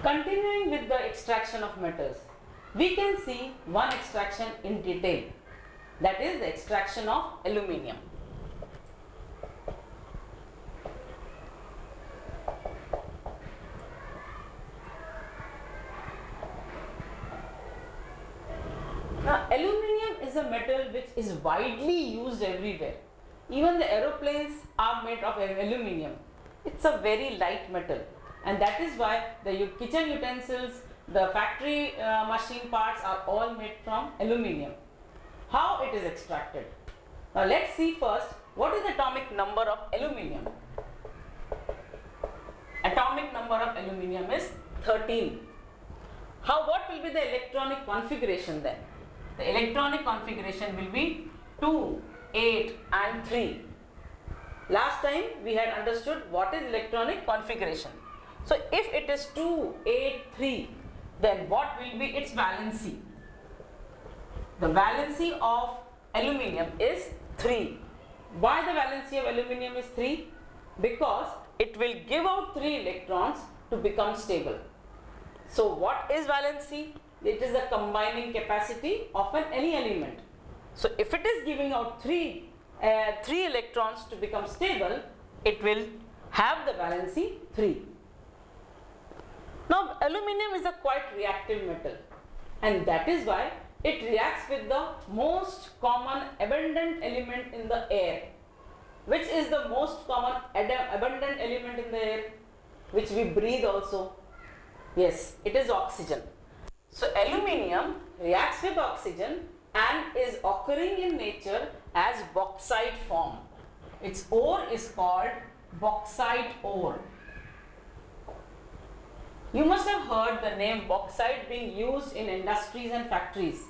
Continuing with the extraction of metals, we can see one extraction in detail, that is the extraction of aluminium. Now, aluminium is a metal which is widely used everywhere. Even the aeroplanes are made of aluminium. It's a very light metal, and that is why the kitchen utensils, the factory machine parts are all made from aluminium. How it is extracted? Now let's see first what is the atomic number of aluminium. Atomic number of aluminium is 13. What will be the electronic configuration then? The electronic configuration will be 2, 8 and 3. Last time we had understood what is electronic configuration. So if it is 2, 8, 3, then what will be its valency? The valency of aluminium is 3. Why the valency of aluminium is 3? Because it will give out 3 electrons to become stable. So what is valency? It is the combining capacity of any element. So if it is giving out 3 electrons to become stable, it will have the valency 3. Now aluminium is a quite reactive metal, and that is why it reacts with the most common abundant element in the air. Which is the most common abundant element in the air, which we breathe also? Yes, it is oxygen. So aluminium reacts with oxygen and is occurring in nature as bauxite form. Its ore is called bauxite ore. You must have heard the name bauxite being used in industries and factories.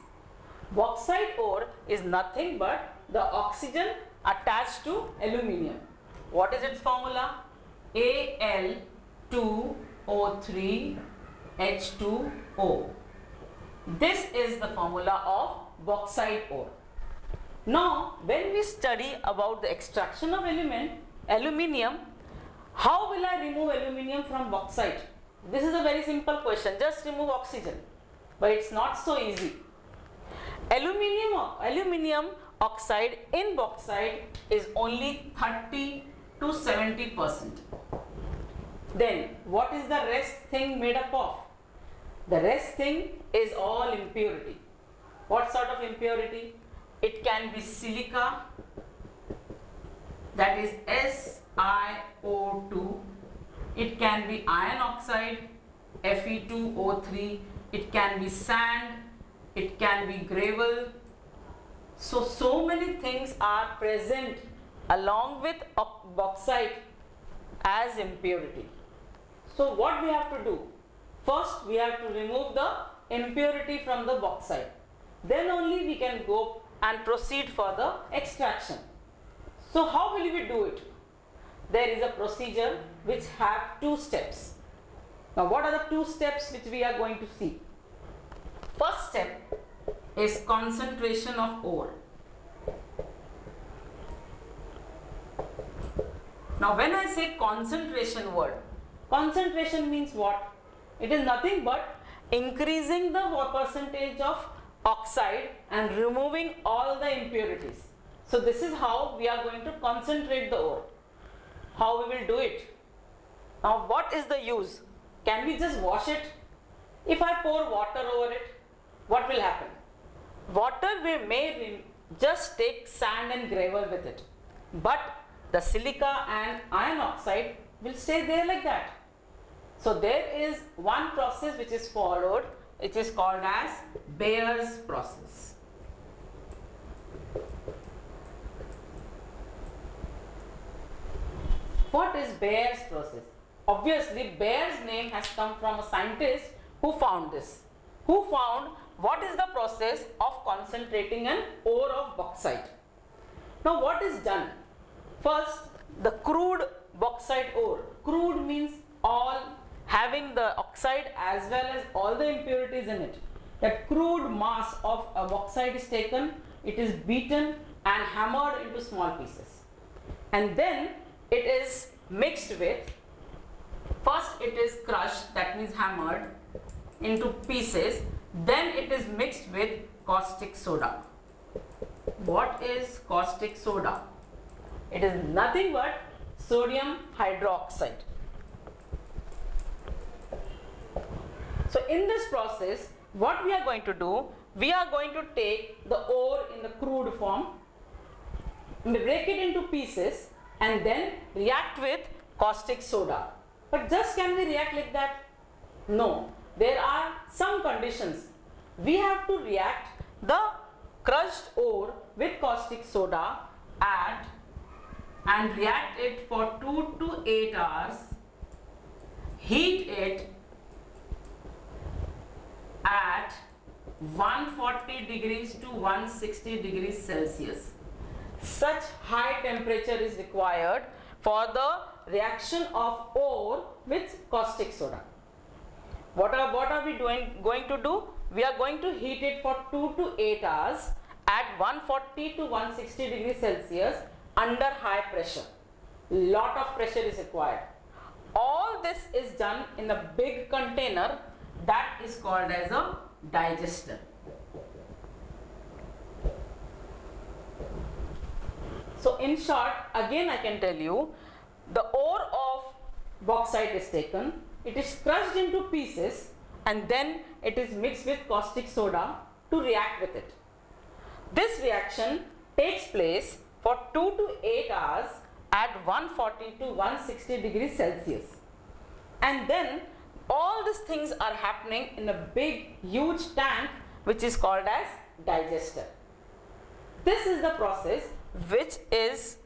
Bauxite ore is nothing but the oxygen attached to aluminium. What is its formula? Al2O3H2O. This is the formula of bauxite ore. Now, when we study about the extraction of aluminium, how will I remove aluminium from bauxite? This is a very simple question. Just remove oxygen. But it's not so easy. Aluminium oxide in bauxite is only 30 to 70%. Then what is the rest thing made up of? The rest thing is all impurity. What sort of impurity? It can be silica, that is SiO2. It can be iron oxide, Fe2O3. It can be sand. It can be gravel. So many things are present along with bauxite as impurity. So what we have to do? First we have to remove the impurity from the bauxite. Then only we can go and proceed for the extraction. So how will we do it? There is a procedure which have 2 steps. Now what are the 2 steps which we are going to see? First step is concentration of ore. Now when I say concentration word, concentration means what? It is nothing but increasing the percentage of oxide and removing all the impurities. So this is how we are going to concentrate the ore. How we will do it? Now what is the use? Can we just wash it? If I pour water over it, what will happen? Water we may just take sand and gravel with it, but the silica and iron oxide will stay there like that. So there is one process which is followed, which is called as Bayer's process. What is Bayer's process? Obviously Bayer's name has come from a scientist who found this. Who found what is the process of concentrating an ore of bauxite. Now what is done? First, the crude bauxite ore. Crude means all having the oxide as well as all the impurities in it. The crude mass of a bauxite is taken, it is beaten and hammered into small pieces. And then it is mixed with, First it is crushed, that means hammered into pieces, then it is mixed with caustic soda. What is caustic soda? It is nothing but sodium hydroxide. So in this process, what we are going to do, we are going to take the ore in the crude form, break it into pieces and then react with caustic soda. But just can we react like that? No, there are some conditions. We have to react the crushed ore with caustic soda and react it for 2 to 8 hours, heat it at 140 degrees to 160 degrees Celsius. Such high temperature is required for the reaction of ore with caustic soda. What are we going to do? We are going to heat it for 2 to 8 hours at 140 to 160 degrees Celsius under high pressure. Lot of pressure is required. All this is done in a big container that is called as a digester. So in short, again I can tell you, the ore of bauxite is taken, it is crushed into pieces and then it is mixed with caustic soda to react with it. This reaction takes place for 2 to 8 hours at 140 to 160 degrees Celsius. And then all these things are happening in a big huge tank which is called as digester. This is the process which is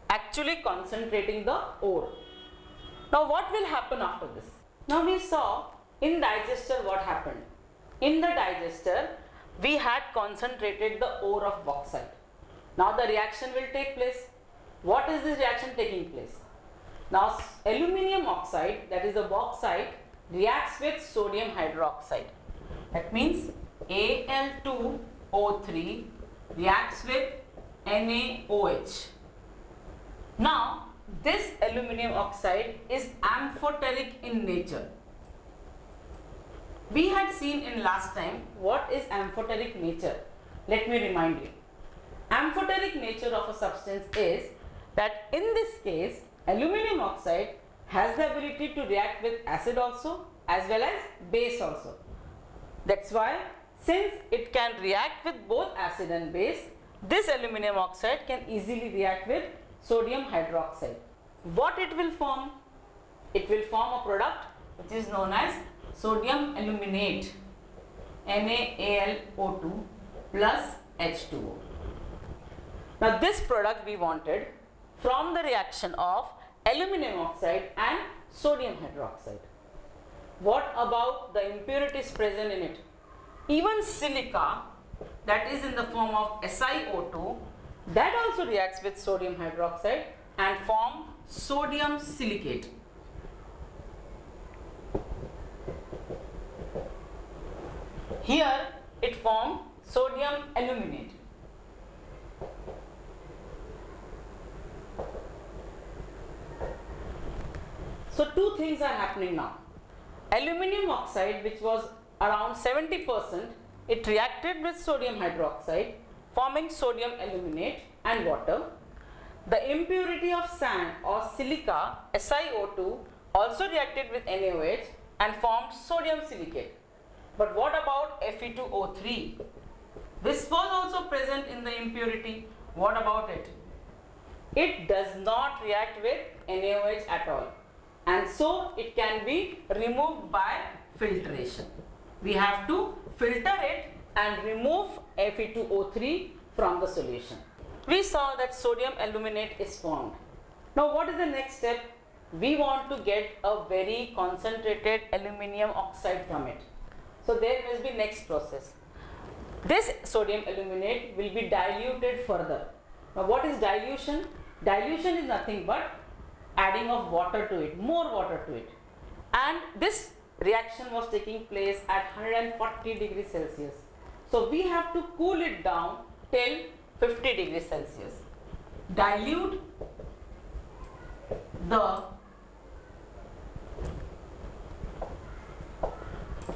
actually concentrating the ore. Now what will happen after this? Now we saw in digester what happened. In the digester we had concentrated the ore of bauxite. Now the reaction will take place. What is this reaction taking place? Now aluminium oxide, that is the bauxite, reacts with sodium hydroxide. That means Al2O3 reacts with NaOH. Now this aluminium oxide is amphoteric in nature. We had seen in last time what is amphoteric nature. Let me remind you. Amphoteric nature of a substance is that in this case aluminium oxide has the ability to react with acid also as well as base also. That's why since it can react with both acid and base, this aluminium oxide can easily react with sodium hydroxide. What it will form? It will form a product which is known as sodium aluminate, NaAlO2 plus H2O. Now this product we wanted from the reaction of aluminium oxide and sodium hydroxide. What about the impurities present in it? Even silica, that is in the form of SiO2, that also reacts with sodium hydroxide and form sodium silicate. Here it forms sodium aluminate. So two things are happening now. Aluminium oxide, which was around 70%, it reacted with sodium hydroxide, forming sodium aluminate and water. The impurity of sand or silica, SiO2, also reacted with NaOH and formed sodium silicate. But what about Fe2O3? This was also present in the impurity. What about it? It does not react with NaOH at all, and so it can be removed by filtration. We have to filter it and remove Fe2O3 from the solution. We saw that sodium aluminate is formed. Now what is the next step? We want to get a very concentrated aluminium oxide from it. So there must be next process. This sodium aluminate will be diluted further. Now what is dilution? Dilution is nothing but adding of water to it, more water to it. And this reaction was taking place at 140 degrees Celsius. So we have to cool it down till 50 degrees Celsius. Dilute the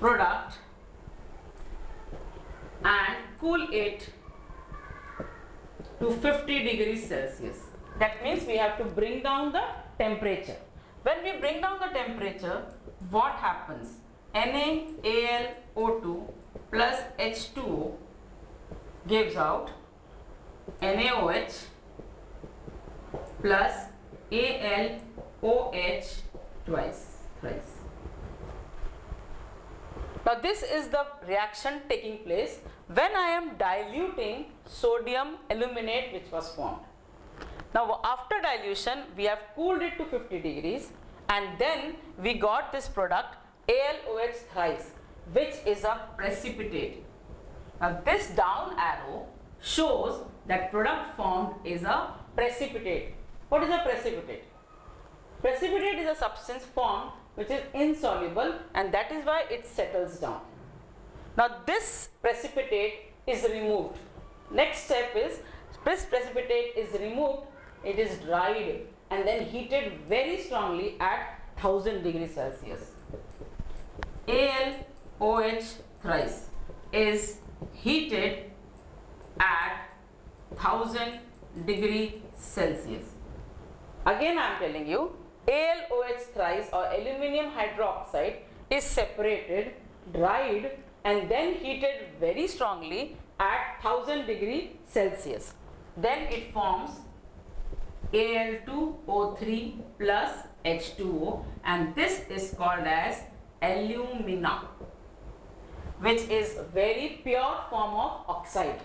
product and cool it to 50 degrees Celsius. That means we have to bring down the temperature. When we bring down the temperature, what happens? NaAlO2 plus H2O gives out NaOH plus AlOH thrice. Now this is the reaction taking place when I am diluting sodium aluminate which was formed. Now after dilution we have cooled it to 50 degrees and then we got this product AlOH thrice, which is a precipitate. Now this down arrow shows that product formed is a precipitate. What is a precipitate? Precipitate is a substance formed which is insoluble and that is why it settles down. Now this precipitate is removed. Next step is this precipitate is removed, it is dried and then heated very strongly at 1000 degrees Celsius. AlOH thrice is heated at 1000 degrees Celsius. Again I am telling you, AlOH thrice or aluminium hydroxide is separated, dried and then heated very strongly at 1000 degrees Celsius. Then it forms Al2O3 plus H2O and this is called as alumina, which is very pure form of oxide.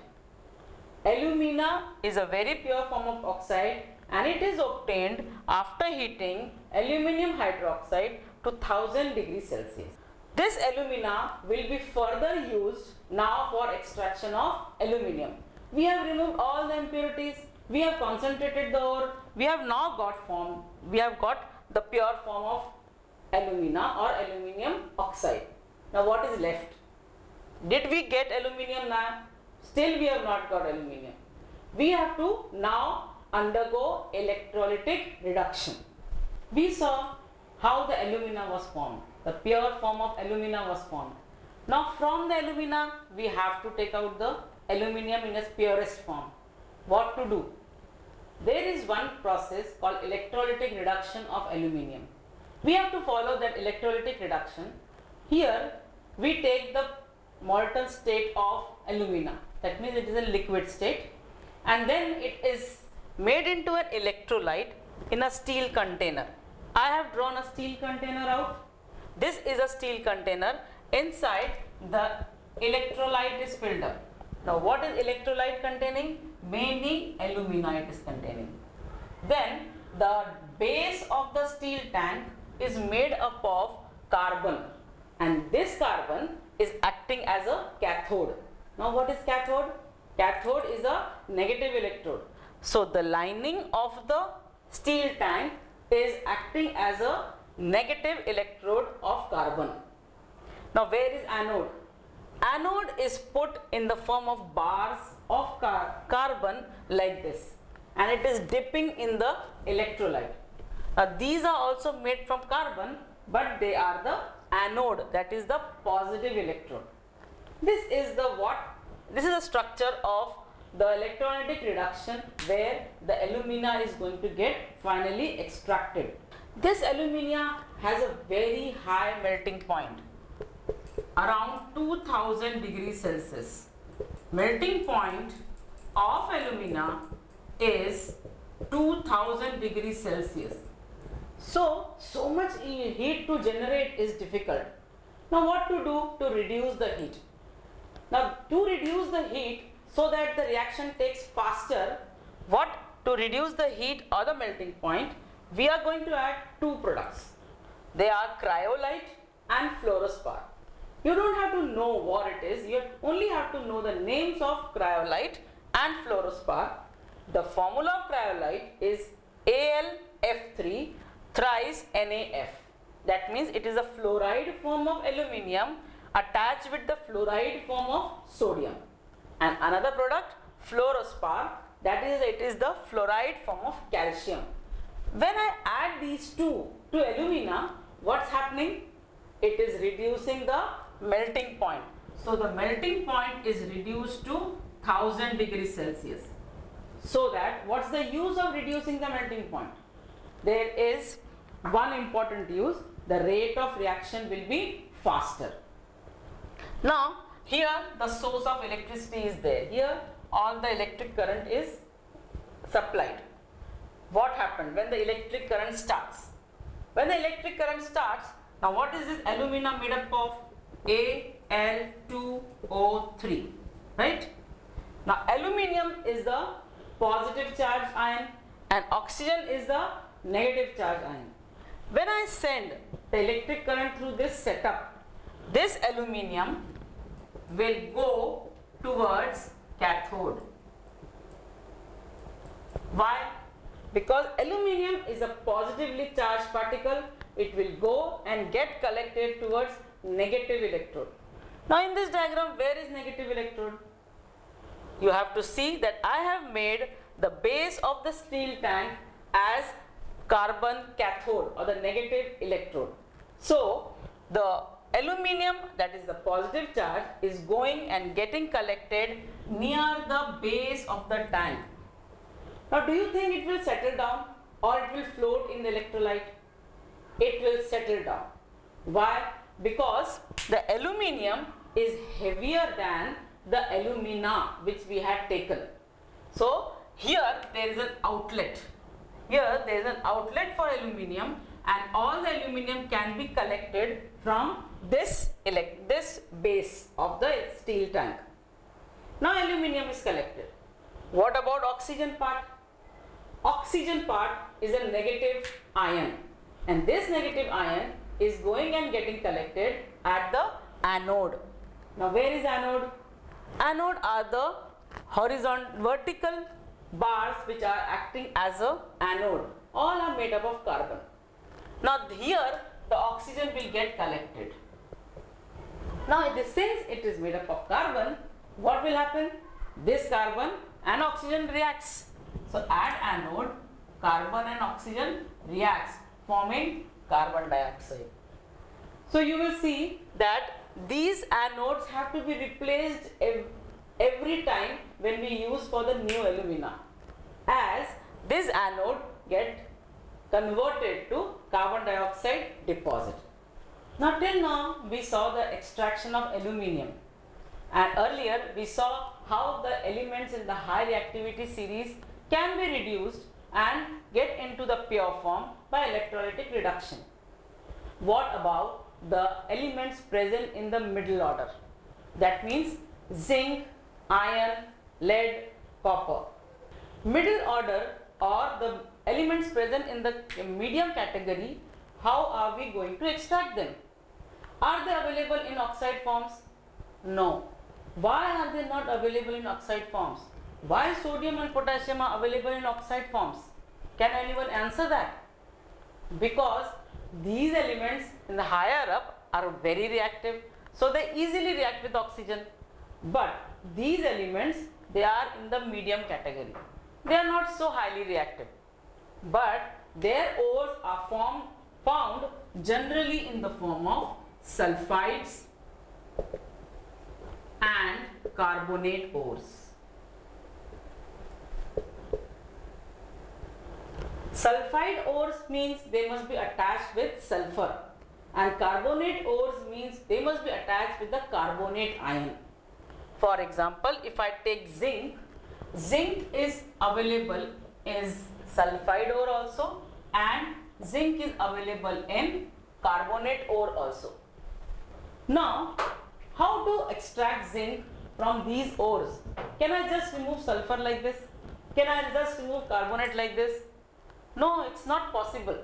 Alumina is a very pure form of oxide and it is obtained after heating aluminium hydroxide to 1000 degrees Celsius. This alumina will be further used now for extraction of aluminium. We have removed all the impurities, we have concentrated the ore, we have now got the pure form of alumina or aluminium oxide. Now what is left? Did we get aluminium now? Still we have not got aluminium. We have to now undergo electrolytic reduction. We saw how the alumina was formed. The pure form of alumina was formed. Now from the alumina we have to take out the aluminium in its purest form. What to do? There is one process called electrolytic reduction of aluminium. We have to follow that electrolytic reduction. Here we take the molten state of alumina, that means it is a liquid state, and then it is made into an electrolyte in a steel container. I have drawn a steel container out. This is a steel container. Inside the electrolyte is filled up. Now what is electrolyte containing? Mainly alumina it is containing. Then the base of the steel tank is made up of carbon and this carbon is acting as a cathode. Now what is cathode? Cathode is a negative electrode. So the lining of the steel tank is acting as a negative electrode of carbon. Now where is anode? Anode is put in the form of bars of carbon like this and it is dipping in the electrolyte. Now these are also made from carbon but they are the anode, that is the positive electrode. This is the structure of the electrolytic reduction where the alumina is going to get finally extracted. This alumina has a very high melting point, around 2000 degrees Celsius. Melting point of alumina is 2000 degrees Celsius. So much heat to generate is difficult. Now what to do to reduce the heat? Now to reduce the heat so that the reaction takes faster, to reduce the heat or the melting point, we are going to add two products. They are cryolite and fluorospar. You don't have to know what it is, you only have to know the names of cryolite and fluorospar. The formula of cryolite is AlF3 thrice NaF. That means it is a fluoride form of aluminium attached with the fluoride form of sodium. And another product, fluorospar, that is, it is the fluoride form of calcium. When I add these two to alumina, what's happening? It is reducing the melting point. So the melting point is reduced to 1000 degrees Celsius. So that, what's the use of reducing the melting point? There is one important use, the rate of reaction will be faster. Now here the source of electricity is there. Here all the electric current is supplied. What happened when the electric current starts? When the electric current starts, now what is this alumina made up of? Al2O3, right? Now aluminium is the positive charge ion and oxygen is the negative charge ion. When I send the electric current through this setup, this aluminium will go towards cathode. Why? Because aluminium is a positively charged particle, it will go and get collected towards negative electrode. Now in this diagram, where is negative electrode? You have to see that I have made the base of the steel tank as carbon cathode or the negative electrode. So the aluminium, that is the positive charge, is going and getting collected near the base of the tank. Now do you think it will settle down or it will float in the electrolyte? It will settle down. Why? Because the aluminium is heavier than the alumina which we had taken. So here there is an outlet. Here there is an outlet for aluminium and all the aluminium can be collected from this base of the steel tank. Now aluminium is collected. What about oxygen part? Oxygen part is a negative ion and this negative ion is going and getting collected at the anode. Now where is anode? Anode are the vertical bars which are acting as a anode. All are made up of carbon. Now here the oxygen will get collected. Now since it is made up of carbon, what will happen? This carbon and oxygen reacts. So at anode, carbon and oxygen reacts, forming carbon dioxide. So you will see that these anodes have to be replaced every time when we use for the new alumina, as this anode get converted to carbon dioxide deposit. Now till now we saw the extraction of aluminium, and earlier we saw how the elements in the high reactivity series can be reduced and get into the pure form by electrolytic reduction. What about the elements present in the middle order? That means zinc, iron, lead, copper. Middle order or the elements present in the medium category, how are we going to extract them? Are they available in oxide forms? No. Why are they not available in oxide forms? Why sodium and potassium are available in oxide forms? Can anyone answer that? Because these elements in the higher up are very reactive, so they easily react with oxygen. But these elements, they are in the medium category. They are not so highly reactive, but their ores are found generally in the form of sulfides and carbonate ores. Sulfide ores means they must be attached with sulfur, and carbonate ores means they must be attached with the carbonate ion. For example, if I take zinc, zinc is available in sulfide ore also, and zinc is available in carbonate ore also. Now, how to extract zinc from these ores? Can I just remove sulfur like this? Can I just remove carbonate like this? No, it's not possible.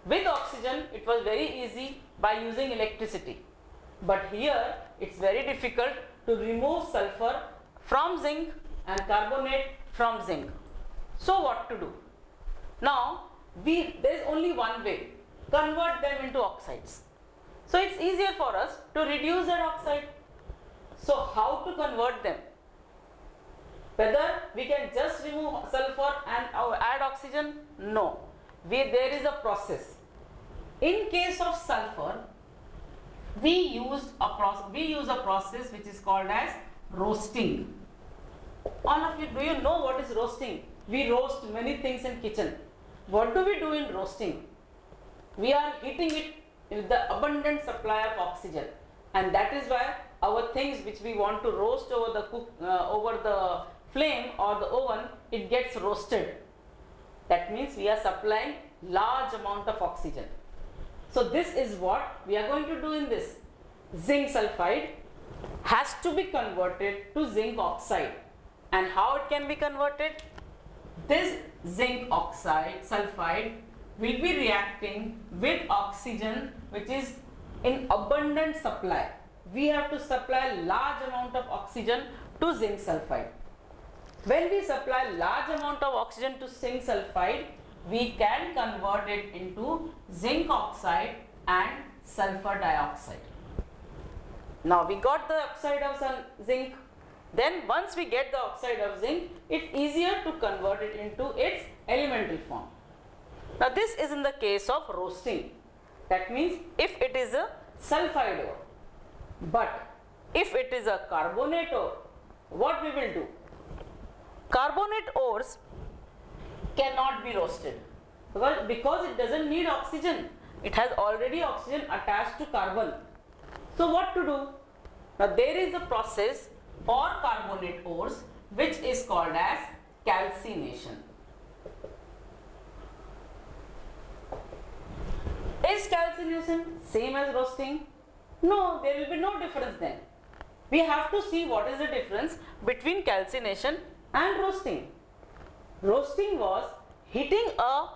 With oxygen, it was very easy by using electricity. But here, it's very difficult to remove sulfur from zinc and carbonate from zinc. So what to do? Now, there is only one way: convert them into oxides. So it's easier for us to reduce that oxide. So how to convert them? Whether we can just remove sulfur and add oxygen? No. There is a process. In case of sulfur, we use a process which is called as roasting. All of you, do you know what is roasting? We roast many things in kitchen. What do we do in roasting? We are heating it with the abundant supply of oxygen, and that is why our things which we want to roast over the flame or the oven, it gets roasted. That means we are supplying large amount of oxygen. So this is what we are going to do in this. Zinc sulfide has to be converted to zinc oxide. And how it can be converted? This zinc oxide sulfide will be reacting with oxygen which is in abundant supply. We have to supply large amount of oxygen to zinc sulfide. When we supply large amount of oxygen to zinc sulfide, we can convert it into zinc oxide and sulfur dioxide. Now we got the oxide of zinc. Then once we get the oxide of zinc, it's easier to convert it into its elemental form. Now this is in the case of roasting. That means if it is a sulfide ore. But if it is a carbonate ore, what we will do? Carbonate ores cannot be roasted because it doesn't need oxygen. It has already oxygen attached to carbon. So what to do? Now there is a process for carbonate ores which is called as calcination. Is calcination same as roasting? No, there will be no difference then. We have to see what is the difference between calcination and roasting. Roasting was heating a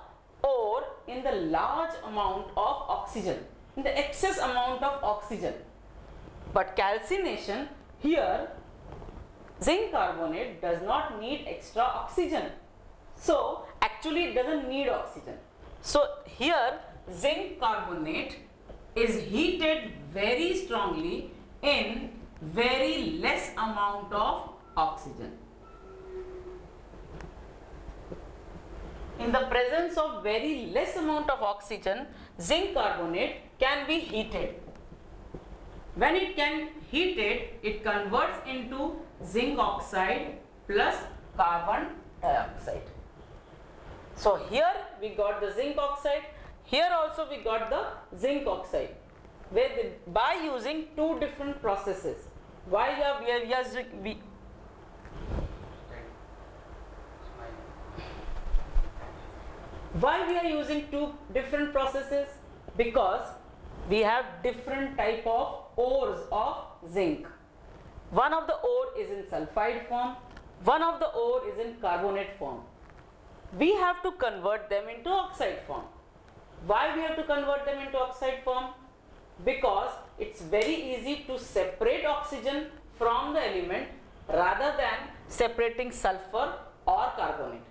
ore in the large amount of oxygen, in the excess amount of oxygen. But calcination, here zinc carbonate does not need extra oxygen. So actually it doesn't need oxygen. So here zinc carbonate is heated very strongly in very less amount of oxygen. In the presence of very less amount of oxygen, zinc carbonate can be heated. When it can heated, it converts into zinc oxide plus carbon dioxide. So here we got the zinc oxide, here also we got the zinc oxide, by using two different processes. Why we are using two different processes? Because we have different type of ores of zinc. One of the ore is in sulfide form, one of the ore is in carbonate form. We have to convert them into oxide form. Why we have to convert them into oxide form? Because it's very easy to separate oxygen from the element rather than separating sulfur or carbonate.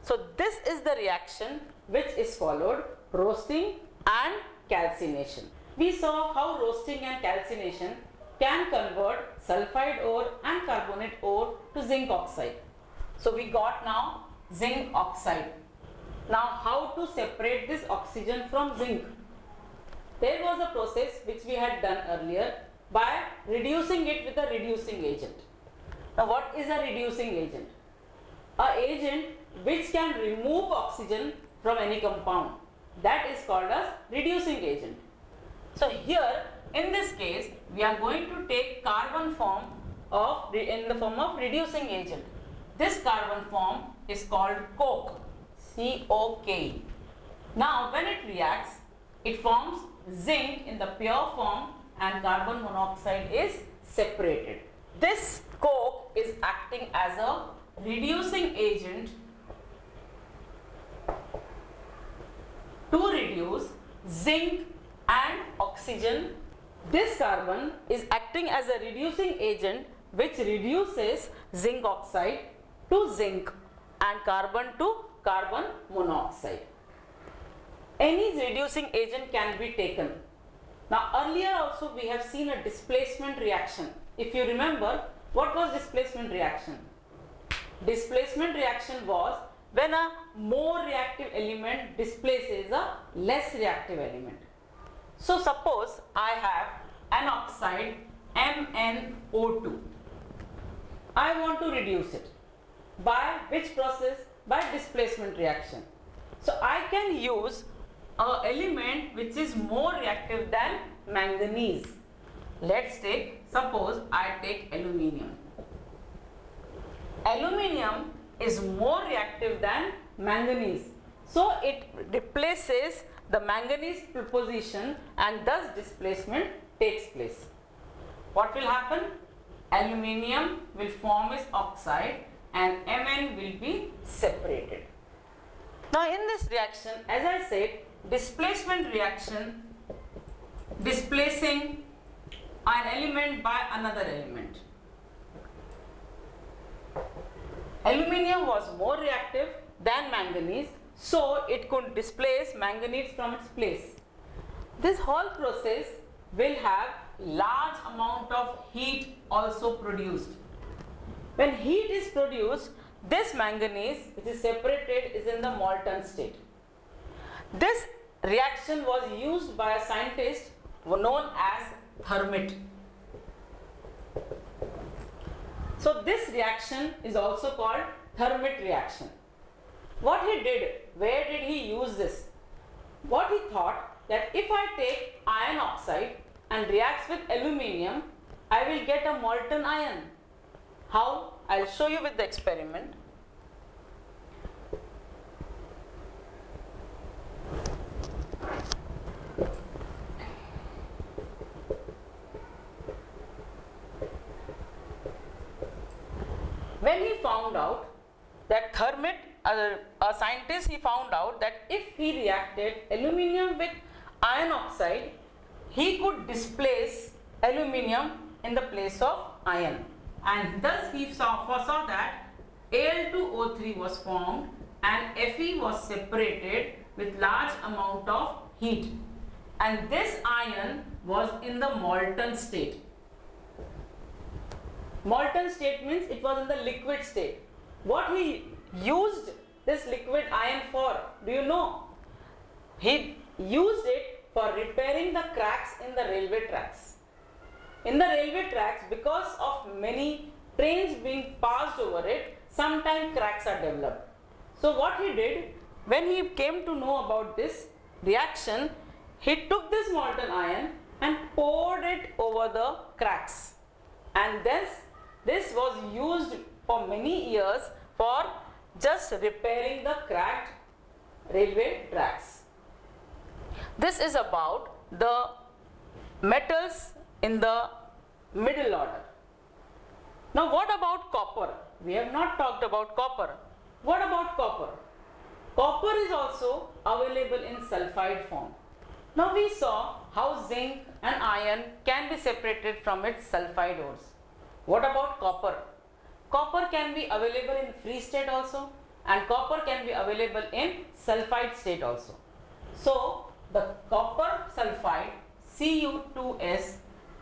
So this is the reaction which is followed, roasting and calcination. We saw how roasting and calcination can convert sulfide ore and carbonate ore to zinc oxide. So we got now zinc oxide. Now how to separate this oxygen from zinc? There was a process which we had done earlier by reducing it with a reducing agent. Now what is a reducing agent? An agent which can remove oxygen from any compound. That is called as reducing agent. So here in this case we are going to take carbon form in the form of reducing agent. This carbon form is called coke, C-O-K. Now when it reacts, it forms zinc in the pure form and carbon monoxide is separated. This coke is acting as a reducing agent to reduce zinc and oxygen. This carbon is acting as a reducing agent which reduces zinc oxide to zinc and carbon to carbon monoxide. Any reducing agent can be taken. Now earlier also we have seen a displacement reaction. If you remember, what was displacement reaction? Displacement reaction was when a more reactive element displaces a less reactive element. So suppose I have an oxide MnO2. I want to reduce it. By which process? By displacement reaction. So I can use an element which is more reactive than manganese. Let's take, suppose I take aluminium. Aluminium is more reactive than manganese. So it replaces the manganese position and thus displacement takes place. What will happen? Aluminium will form its oxide and Mn will be separated. Now in this reaction, as I said, displacement reaction, displacing an element by another element. Aluminium was more reactive than manganese, so it could displace manganese from its place. This whole process will have large amount of heat also produced. When heat is produced, this manganese which is separated is in the molten state. This reaction was used by a scientist known as Thermit. So this reaction is also called Thermit reaction. What he did, where did he use this? What he thought that if I take iron oxide and reacts with aluminium, I will get a molten iron. How? I'll show you with the experiment. When he found out that Thermit, a scientist, he found out that if he reacted aluminium with iron oxide, he could displace aluminium in the place of iron, and thus he foresaw that Al2O3 was formed and Fe was separated with large amount of heat, and this iron was in the molten state. Molten state means it was in the liquid state. What he used this liquid iron for, do you know? He used it for repairing the cracks in the railway tracks. In the railway tracks, because of many trains being passed over it, sometimes cracks are developed. So what he did, when he came to know about this reaction, he took this molten iron and poured it over the cracks, and this was used for many years for just repairing the cracked railway tracks. This is about the metals in the middle order. Now what about copper? We have not talked about copper. What about copper? Copper is also available in sulfide form. Now we saw how zinc and iron can be separated from its sulfide ores. What about copper? Copper can be available in free state also, and copper can be available in sulfide state also. So the copper sulfide Cu2S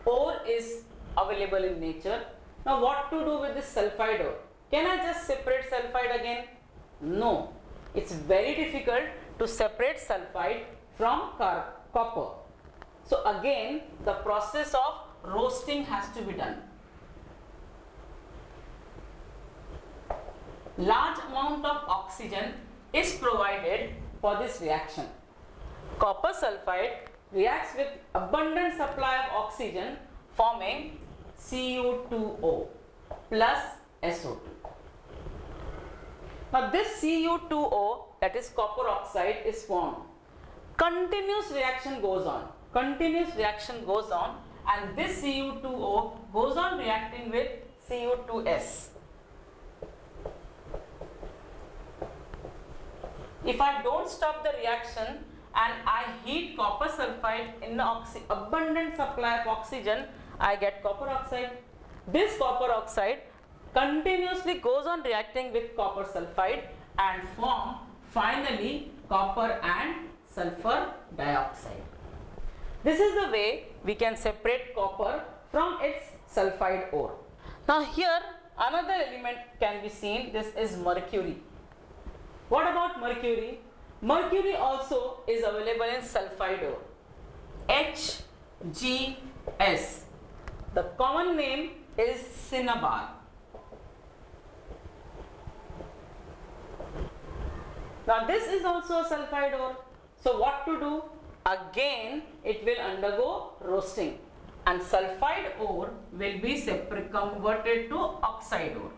ore is available in nature. Now what to do with this sulfide ore? Can I just separate sulfide again? No. It's very difficult to separate sulfide from copper. So again the process of roasting has to be done. Large amount of oxygen is provided for this reaction. Copper sulfide reacts with abundant supply of oxygen, forming Cu2O plus SO2. Now this Cu2O, that is copper oxide, is formed. Continuous reaction goes on. Continuous reaction goes on, and this Cu2O goes on reacting with Cu2S. If I don't stop the reaction and I heat copper sulfide in the abundant supply of oxygen, I get copper oxide. This copper oxide continuously goes on reacting with copper sulfide and form finally copper and sulfur dioxide. This is the way we can separate copper from its sulfide ore. Now here another element can be seen. This is mercury. What about mercury? Mercury also is available in sulfide ore. HgMnO. S. The common name is cinnabar. Now this is also a sulfide ore. So what to do? Again it will undergo roasting and sulfide ore will be converted to oxide ore.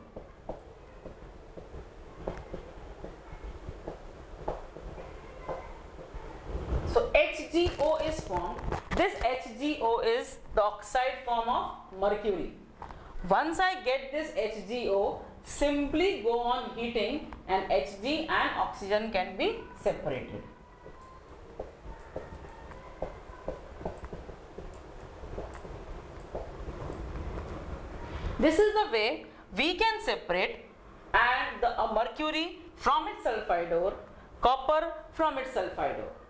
So HgO is formed. This HgO is the oxide form of mercury. Once I get this HgO, simply go on heating and Hg and oxygen can be separated. This is the way we can separate and the mercury from its sulfide ore, copper from its sulfide ore.